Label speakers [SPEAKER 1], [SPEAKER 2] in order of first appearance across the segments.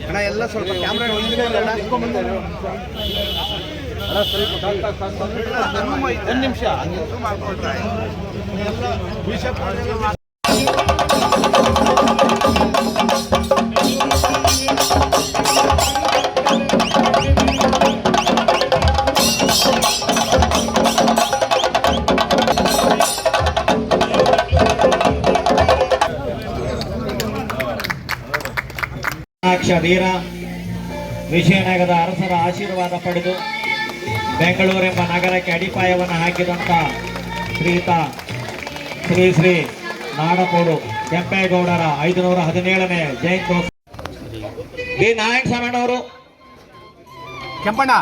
[SPEAKER 1] ಅಣ್ಣ ಎಲ್ಲ ಸ್ವಲ್ಪ ಕ್ಯಾಮ್ರಾ ಒಂದು ನಿಮಿಷ ಮಾಡ್ಕೊಳ್ತಾರೆ
[SPEAKER 2] ವೀರ ವಿಜಯನಗರದ ಅರಸರ ಆಶೀರ್ವಾದ ಪಡೆದು ಬೆಂಗಳೂರೆಂಬ ನಗರಕ್ಕೆ ಅಡಿಪಾಯವನ್ನು ಹಾಕಿದಂಥ ಶ್ರೀಯುತ ಶ್ರೀ ಶ್ರೀ ನಾಡಕೋಡು ಕೆಂಪೇಗೌಡರ 517ನೇ ಜಯಂತ್ಯೋತ್ಸವ ಬಿ ನಾರಾಯಣ ಸ್ವಾಮಣ್ಣವರು
[SPEAKER 1] ಕೆಂಪಣ್ಣ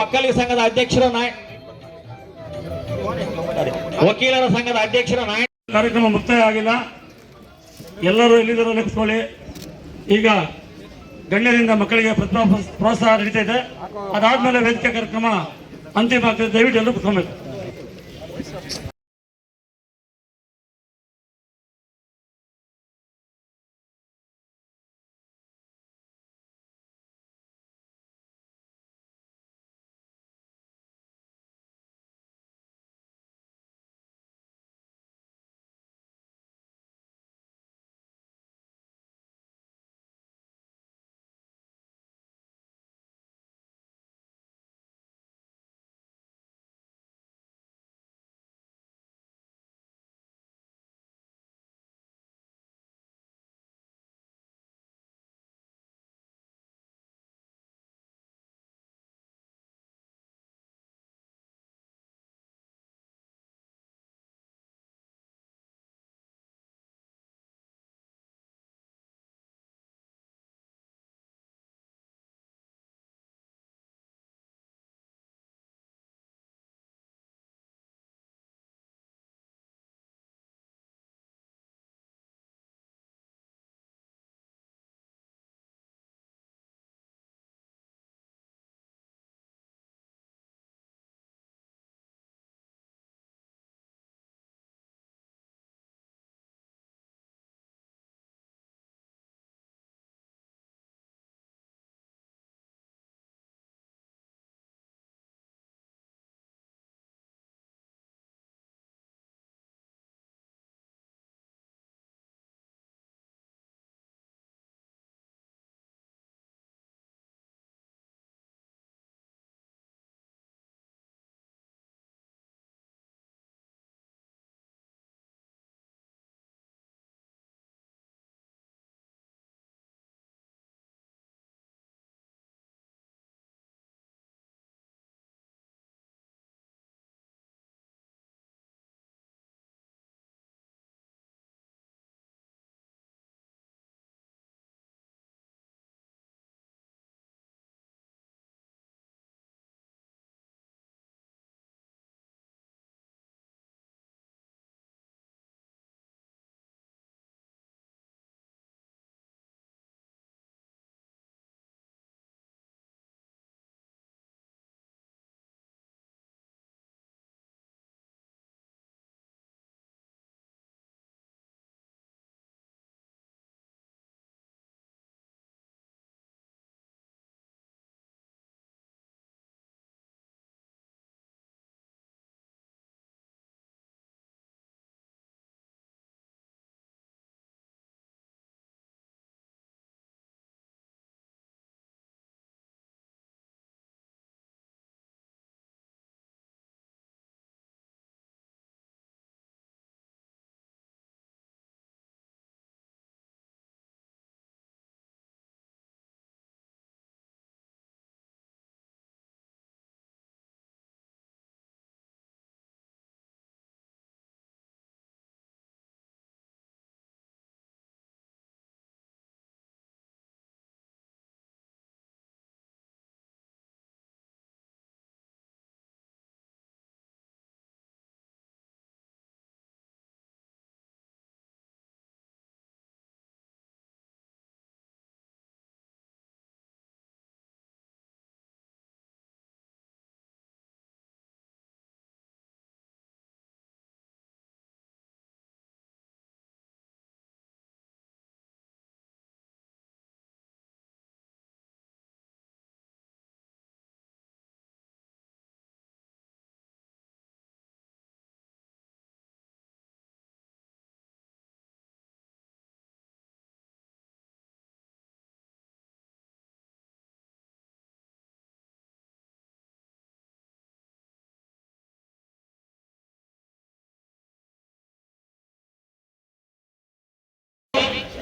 [SPEAKER 2] ಒಕ್ಕಲಿಗ ಸಂಘದ ಅಧ್ಯಕ್ಷರು ವಕೀಲರ ಸಂಘದ ಅಧ್ಯಕ್ಷರು
[SPEAKER 3] ಕಾರ್ಯಕ್ರಮ ಮುಕ್ತಾಯ ಆಗಿಲ್ಲ. ಎಲ್ಲರೂ ಎಲ್ಲಿದ್ದರೂ ನೆನೆಸ್ಕೊಳ್ಳಿ. ಈಗ ಗಣ್ಯರಿಂದ ಮಕ್ಕಳಿಗೆ ಪ್ರೋತ್ಸಾಹ ನಡೀತಾ ಇದೆ. ಅದಾದ್ಮೇಲೆ ವೇದಿಕೆ ಕಾರ್ಯಕ್ರಮ ಅಂತಿಮ ಆಗ್ತದೆ. ದಯವಿಟ್ಟು ಎಲ್ಲರೂ ಕುತ್ಕೊಬೇಕು.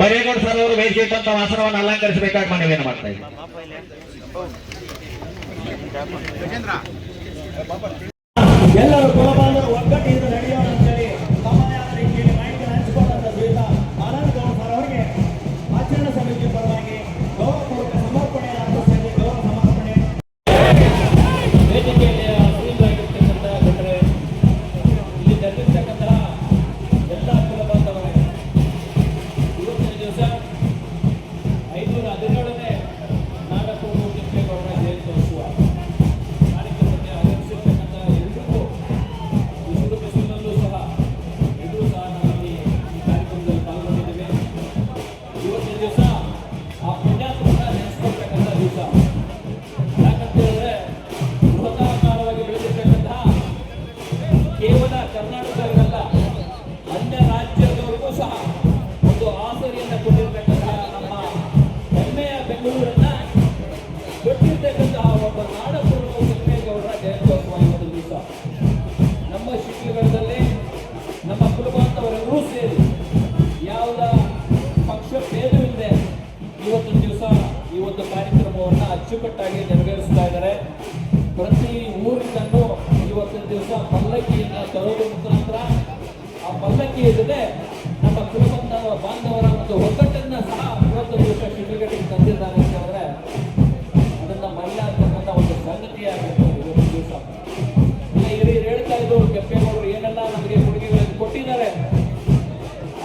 [SPEAKER 2] ಬರೇಗೌಡ ಸರ್ ಅವರು ವೇದಿಕೆ ಇಟ್ಟಂತ ಆಸನವನ್ನು ಅಲಂಕರಿಸಬೇಕಾಗಿ ಮನವಿಯನ್ನು ಮಾಡ್ತಾ ಇದ್ದೀನಿ.
[SPEAKER 4] ಎಲ್ಲರೂ ಕುಲಬಾಂಧವರು ಒಗ್ಗಟ್ಟಿನಿಂದ ನಡೆಯೋಣ ಅಂತೇಳಿ ತಮ್ಮದೇ ಆದ ರೀತಿಯಲ್ಲಿ ಮಾಹಿತಿಯನ್ನು ಹಂಚಿಕೊಂಡಂತ ಶ್ರೀಯುತ ಆನಂದ್ ಗೌಡ ಸರ್ ಅವರಿಗೆ ಆಚರಣಾ ಸಮಿತಿಯ ಪರವಾಗಿ ಗೌರವಪೂರ್ವಕ ಸಮರ್ಪಣೆಯನ್ನು ಅರ್ಪಿಸಿದ ಗೌರವ ಸಮರ್ಪಣೆ. ವೇದಿಕೆಯಲ್ಲಿ ಶ್ರೀಮಂತರಾಗಿರ್ತಕ್ಕಂಥ ಜನರೇ, ಇಲ್ಲಿ ನೆರೆದಿರ್ತಕ್ಕಂತಹ ಎಲ್ಲ ಕುಲಬಾಂಧವರೇ, ಇವತ್ತಿನ ದಿವಸ 517ನೇ ನಾಡಕೋಡು ಕೆಂಪೇಗೌಡರ ಜಯಂತ್ಯೋತ್ಸವ ಕಾರ್ಯಕ್ರಮಕ್ಕೆ ಆಗಮಿಸಿರ್ತಕ್ಕಂಥ ಎಲ್ಲರಿಗೂ ಬಿಸಿಲು ಬಿಸಿಲಲ್ಲೂ ಸಹ ಎಲ್ಲರೂ ಸಹ ನಾವಿಲ್ಲಿ ಈ ಕಾರ್ಯಕ್ರಮದಲ್ಲಿ ಪಾಲ್ಗೊಂಡಿದ್ದೇವೆ. ಇವತ್ತಿನ ದಿವಸ ಆ ಪುಣ್ಯಾತ್ಮನ ನೆನೆಸ್ಕೊಳ್ತಕ್ಕಂಥ ದಿವಸ. ಯಾಕಂತ ಹೇಳಿದ್ರೆ ಬೃಹದಾಕಾರವಾಗಿ ಬೆಳೆದಿರ್ತಕ್ಕಂತಹ ಕೇವಲ ಕರ್ನಾಟಕದಲ್ಲ, ಅನ್ಯ ರಾಜ್ಯದವರಿಗೂ ಸಹ ಒಂದು ಆಸರಿಯನ್ನು ಕೊಟ್ಟಿರ್ತಕ್ಕಂತಹ ನಮ್ಮ ಹೆಮ್ಮೆಯ ಬೆಂಗಳೂರನ್ನ ಕೊಟ್ಟಿರ್ತಕ್ಕಂತಹ ಒಬ್ಬ ನಾಡಪ್ರಭು ಕೆಂಪೇಗೌಡರ ಜಯಂತ್ಯೋತ್ಸವ ಇವತ್ತು ದಿವಸ. ನಮ್ಮ ಶಿಕ್ಷಣದಲ್ಲಿ ನಮ್ಮ ಕುಲಬಾಂಧವರೆಲ್ಲರೂ ಸೇರಿ ಯಾವುದ ಪಕ್ಷ ಭೇದವಿಲ್ಲದೆ ಇವತ್ತಿನ ದಿವಸ ಈ ಒಂದು ಕಾರ್ಯಕ್ರಮವನ್ನು ಅಚ್ಚುಕಟ್ಟಾಗಿ ನೆರವೇರಿಸ್ತಾ ಇದ್ದಾರೆ. ಪ್ರತಿ ಊರಿನಲ್ಲೂ ಇವತ್ತಿನ ದಿವಸ ಪಲ್ಲಕ್ಕಿಯನ್ನು ತರೋದ್ರ ಮುಖಾಂತರ ಆ ಪಲ್ಲಕ್ಕಿ ಜೊತೆ ನಮ್ಮ ಬಾಂಧವರ ಒಂದು ಒಗ್ಗಟ್ಟನ್ನ ಸಹ ಇವತ್ತು ದಿವಸ ಶಿಬಿರಗಳಿಗೆ ತಂದಿದ್ದಾರೆ ಅಂತ ಹೇಳಿದ್ರೆ ಅದನ್ನ ಮರೆಯಲಾಗತಕ್ಕಂಥ ಒಂದು ಸಂಗತಿಯಾಗಿರ್ತದೆ ಇವತ್ತು ದಿವಸ. ಇಲ್ಲ ಹಿರಿಯರು ಹೇಳ್ತಾ ಇದ್ರು, ಕೆಂಪೇಗೌಡರು ಏನೆಲ್ಲ ನಮಗೆ ಕೊಡುಗೆಗಳನ್ನು ಕೊಟ್ಟಿದ್ದಾರೆ,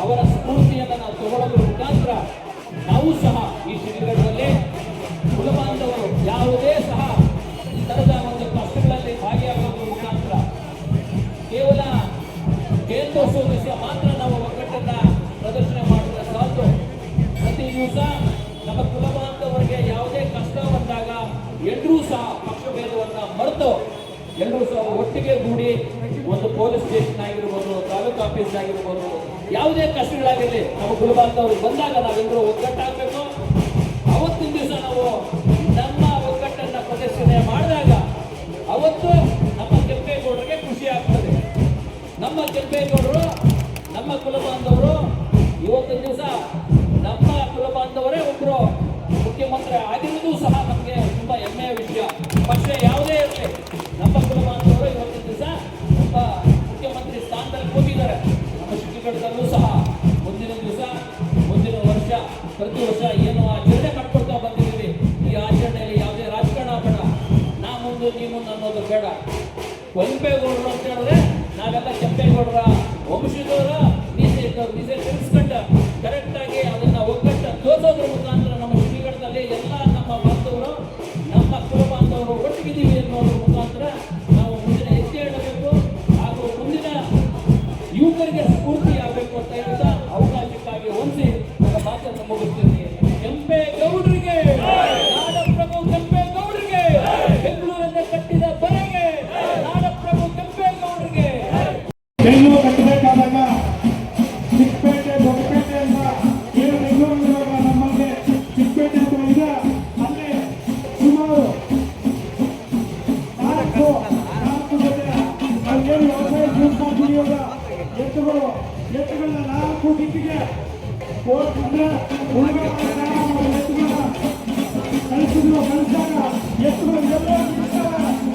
[SPEAKER 4] ಅವರ ಸ್ಫೂರ್ತಿಯನ್ನು ನಾವು ತಗೊಳ್ಳೋದ್ರ ಮುಖಾಂತರ ನಾವು ಸಹ ಈ ಶಿಬಿರಗಳಲ್ಲಿ ಕುಲಬಾಂಧವರು ಯಾವುದೇ ಸಹ ತರದ ಒಂದು ಕಷ್ಟಗಳಲ್ಲಿ ಭಾಗಿಯಾಗೋದ್ರ ಮುಖಾಂತರ ಕೇವಲ ಜಯಂತ್ಯೋತ್ಸವ ದಿವಸ ಮಾತ್ರ ನಾವು ಒಗ್ಗಟ್ಟನ್ನ ಪ್ರದರ್ಶನ ಮಾಡಿದ್ರೆ ಸಾಕು. ಪ್ರತಿ ದಿವಸ ನಮ್ಮ ಕುಲಬಾಂಧವರಿಗೆ ಯಾವುದೇ ಕಷ್ಟ ಬಂದಾಗ ಎಲ್ಲರೂ ಸಹ ಪಕ್ಷಭೇದವನ್ನ ಮರೆತು ಎಲ್ಲರೂ ಸಹ ಒಟ್ಟಿಗೆ ಕೂಡಿ ಒಂದು ಪೊಲೀಸ್ ಸ್ಟೇಷನ್ ಆಗಿರ್ಬೋದು, ತಾಲೂಕು ಆಫೀಸ್ ಆಗಿರ್ಬೋದು, ಯಾವುದೇ ಕಷ್ಟಗಳಾಗಿರಲಿ ನಮ್ಮ ಕುಲಬಾಂಧವರು ಬಂದಾಗ ನಾವೆಲ್ಲರೂ ಒಗ್ಗಟ್ಟಾಗಬೇಕು. ಅವತ್ತಿನ ದಿವಸ ನಾವು ನಮ್ಮ ಒಗ್ಗಟ್ಟನ್ನ ಪ್ರದರ್ಶನ ಮಾಡಿದಾಗ ಅವತ್ತು ನಮ್ಮ ಕೆಂಪೇಗೌಡರಿಗೆ ಖುಷಿ ಆಗ್ತದೆ. ನಮ್ಮ ಕೆಂಪೇಗೌಡರು ನಮ್ಮ ಕುಲಬಾಂಧವರು ಇವತ್ತಿನ ದಿವಸ ನಮ್ಮ ಕುಲಬಾಂಧವರೇ ಒಬ್ಬರು ಮುಖ್ಯಮಂತ್ರಿ ಆಗಿರುವುದು ಸಹ ನಮಗೆ ತುಂಬಾ ಹೆಮ್ಮೆಯ ವಿಷಯ. ಪಕ್ಷ ಯಾವುದೇ ಇರಲಿ, ನಮ್ಮ ಕುಲಬಾಂಧವರು ಇವತ್ತಿನ ದಿವಸ ಒಬ್ಬ ಮುಖ್ಯಮಂತ್ರಿ ಸ್ಥಾನದಲ್ಲಿ ಕೂತಿದ್ದಾರೆ. ನಮ್ಮ ಶಿಕ್ಷಕರಲ್ಲೂ ಸಹ ಮುಂದಿನ ದಿವಸ ಮುಂದಿನ ವರ್ಷ ಪ್ರತಿ ವರ್ಷ ಏನು ಆಚರಣೆ ಮಾಡ್ಕೊಳ್ತಾ ಬಂದಿದ್ದೀವಿ, ಈ ಆಚರಣೆಯಲ್ಲಿ ಯಾವುದೇ ರಾಜಕಾರಣ ಬೇಡ, ನಾ ಮುಂದೆ ನೀ ಮುಂದೆ ಅನ್ನೋದು ಬೇಡ. ಕೆಂಪೇಗೌಡರು ಅಂತ ಹೇಳಿದ್ರೆ ನಾವೆಲ್ಲ ಕೆಂಪೇಗೌಡರ ವಂಶದವರ ಮೀಸೆ ತಿಳಿಸ್ಕೊಂಡು ಕರೆಕ್ಟ್ ಆಗಿ ಅದನ್ನ ಒಗ್ಗಟ್ಟು ತೋರಿಸೋದ್ರ ಮುಖಾಂತರ ನಮ್ಮ ಶ್ರೀಗಢದಲ್ಲಿ ಎಲ್ಲ ನಮ್ಮ ಬಾಂಧವರು ನಮ್ಮ ಕುಲಬಾಂಧವರು ಒಟ್ಟಿಗಿದ್ದೀವಿ ಅನ್ನೋದ್ರ ಮುಖಾಂತರ ನಾವು ಮುಂದಿನ ಹೆಜ್ಜೆ ಇಡಬೇಕು ಹಾಗೂ ಮುಂದಿನ ಯುವಕರಿಗೆ ಸ್ಫೂರ್ತಿ ಆಗಬೇಕು ಅಂತ ಹೇಳಿದ ಅವಕಾಶಕ್ಕಾಗಿ ಹೊಂದಿ ನನ್ನ ಮಾತನ್ನು ಮುಗಿಸ್ತೀನಿ. ಕೆಂಪೇಗೌಡರಿಗೆ, ನಾಡಪ್ರಭು ಕೆಂಪೇಗೌಡರಿಗೆ, ಬೆಂಗಳೂರನ್ನ ಕಟ್ಟಿದ ಬರೆಗೆ ನಾಡಪ್ರಭು ಕೆಂಪೇಗೌಡರಿಗೆ.
[SPEAKER 3] ಬೆಂಗಳೂರು ಕಟ್ಟಬೇಕಾದಾಗ ಚಿಕ್ಕಪೇಟೆ, ದೊಡ್ಡಪೇಟೆ ಅಂತ ಏನು ಬೆಂಗಳೂರು ನಮ್ಮಲ್ಲಿ ಚಿಕ್ಕಪೇಟೆ ಅಂತ ಇದೆ. ಅಲ್ಲಿ ಸುಮಾರು ನಾಲ್ಕು ಜೊತೆ ಅಲ್ಲೇನು ವ್ಯವಸಾಯ ದುಡಿಯೋದ ಎತ್ತುಗಳನ್ನ 4 ದಿಕ್ಕಿಗೆ ಅಂದ್ರೆ ಎತ್ತುಗಳನ್ನ ಕಳಿಸಿದಾಗ ಎತ್ತುಗಳು ಎಲ್ಲೋ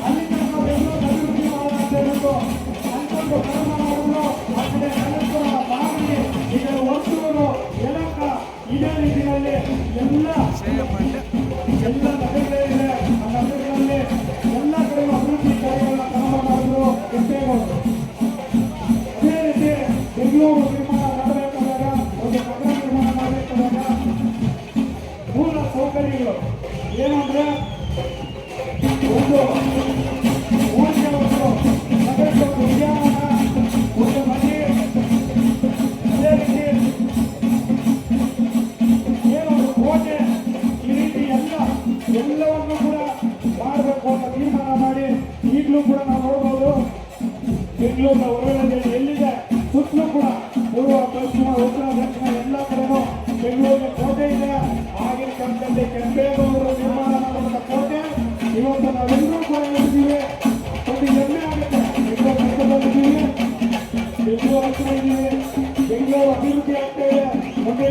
[SPEAKER 3] ಅಲ್ಲಿಂದ ನಾವು ಬೆಂಗಳೂರು ಅಭಿವೃದ್ಧಿ ಮಾಡಬೇಕು ಅನ್ಕೊಂಡು ಕ್ರಮ ಮಾಡಲು ಆ ಕಡೆ ಕನಕಪುರ, ಮಾಗಡಿ, ಈಗ ಹೊಸೂರು, ಯಲಹಂಕ ಇದೇ ರೀತಿಯಲ್ಲಿ ಎಲ್ಲ ನಗರಗಳಿದೆ. ಆ ನಗರಗಳಲ್ಲಿ ಎಲ್ಲ ಕಡೆ ಅಭಿವೃದ್ಧಿ ಕಾರ್ಯಗಳನ್ನ ಪ್ರಾರಂಭ ಮಾಡಿದ್ರು ಕೆಂಪೇಗೌಡರು. ಅದೇ ರೀತಿ ಬೆಂಗಳೂರು ನಿರ್ಮಾಣ ಮಾಡಬೇಕಾದಾಗ, ಒಂದು ನಗರ ನಿರ್ಮಾಣ ಮಾಡಬೇಕಾದಾಗ ಮೂಲ ಸೌಕರ್ಯಗಳು ಏನಂದ್ರೆ ಒಂದು ಊರಿಗೆ ಒಂದು ನಗರಕ್ಕೆ ಒಂದು ಉದ್ಯಾನವನ, ಒಂದು ನದಿ, ಅದೇ ರೀತಿ ಏನೊಂದು ಕೋಟೆ, ಈ ರೀತಿ ಎಲ್ಲವನ್ನು ಕೂಡ ಮಾಡಬೇಕು ಅಂತ ತೀರ್ಮಾನ ಮಾಡಿ ಈಗಲೂ ಕೂಡ ನಾವು ನೋಡ್ಬೋದು ಬೆಂಗಳೂರಿನ ಹೊರಗಡೆ ಎಲ್ಲಿದೆ ಸುತ್ತಲೂ ಕೂಡ ಪೂರ್ವ, ಪಶ್ಚಿಮ, ಉತ್ತರ, ದಕ್ಷಿಣ ಎಲ್ಲ ಕಡೆನೂ ಬೆಂಗಳೂರಿಗೆ ಕೋಟೆ ಇದೆ. ಆಗಿನ ಕಾಲದಲ್ಲಿ ಕೆಂಪೇಗೌಡರು ನಿರ್ಮಾಣ ಮಾಡಿದ ಕೋಟೆ ಇವತ್ತು ನಾವೆಲ್ಲರೂ ಕೂಡ ಇದ್ದೀವಿ. ಒಂದು ಹೆಮ್ಮೆ ಆಗುತ್ತೆ. ಬೆಂಗಳೂರು ಕಷ್ಟದಲ್ಲಿದ್ದೀವಿ, ಬೆಂಗಳೂರು ಹತ್ತಿರ ಇದ್ದೀವಿ, ಬೆಂಗಳೂರು ಅಭಿವೃದ್ಧಿ ಆಗ್ತಾ ಇದೆ. ಮುಂದೆ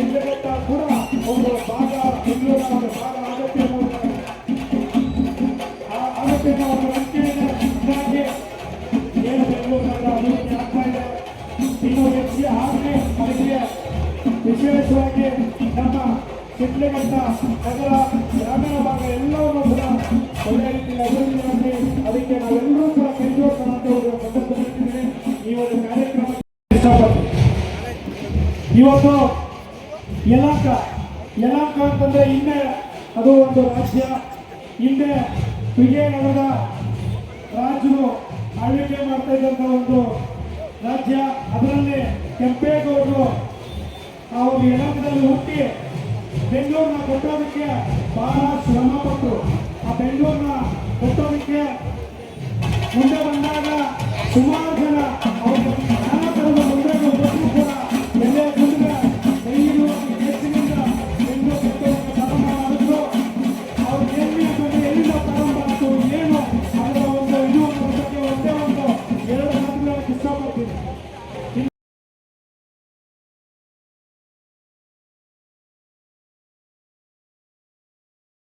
[SPEAKER 3] ಶಿಡ್ಲಘಟ್ಟ ಕೂಡ ಒಂದು ಭಾಗ ಬೆಂಗಳೂರಿನ ಒಂದು ಭಾಗ ಆಗುತ್ತೆ ಅನ್ನೋ ಒಂದು ನಂಬಿಕೆಯನ್ನು ಹೀಗಾಗಿ ಏನು ಬೆಂಗಳೂರು ನಗರ ಅಭಿವೃದ್ಧಿ ಆಗ್ತಾ ಇದೆ. ಇನ್ನು ಹೆಚ್ಚು ಆಗಲಿ ಅದಕ್ಕೆ ವಿಶೇಷವಾಗಿ ನಮ್ಮ ಶಿಡ್ಲಘಟ್ಟ ನಗರ ಗ್ರಾಮೀಣ ಭಾಗ ಎಲ್ಲವನ್ನೂ ಕೂಡ ಒಳ್ಳೆಯ ರೀತಿಯಲ್ಲಿ ಅಭಿವೃದ್ಧಿ ಮಾಡಿ ಅದಕ್ಕೆ ನಾವೆಲ್ಲರೂ ಕೂಡ ಕೈ ಜೋಡಿಸೋಣ ಅಂತ ಒಂದು ಸಂದರ್ಭದಲ್ಲಿ ಈ ಒಂದು ಕಾರ್ಯಕ್ರಮ ಇಷ್ಟಪಡ್ತೀವಿ. ಇವತ್ತು ಯಲಹಂಕ ಅಂತಂದ್ರೆ ಹಿಂದೆ ಅದು ಒಂದು ರಾಜ್ಯ, ಹಿಂದೆ ವಿಜಯನಗರದ ರಾಜರು ಆಳ್ವಿಕೆ ಮಾಡ್ತಾ ಇದ್ದಂಥ ಒಂದು ರಾಜ್ಯ. ಅದರಲ್ಲಿ ಕೆಂಪೇಗೌಡರು ಆ ಒಂದು ಯಲಹಂಕದಲ್ಲಿ ಹುಟ್ಟಿ ಬೆಂಗಳೂರನ್ನ ಕಟ್ಟೋದಕ್ಕೆ ಬಹಳ ಶ್ರಮ ಪಟ್ಟರು. ಆ ಬೆಂಗಳೂರನ್ನ ಕಟ್ಟೋದಕ್ಕೆ ಮುಂದೆ ಬಂದಾಗ ಸುಮಾರು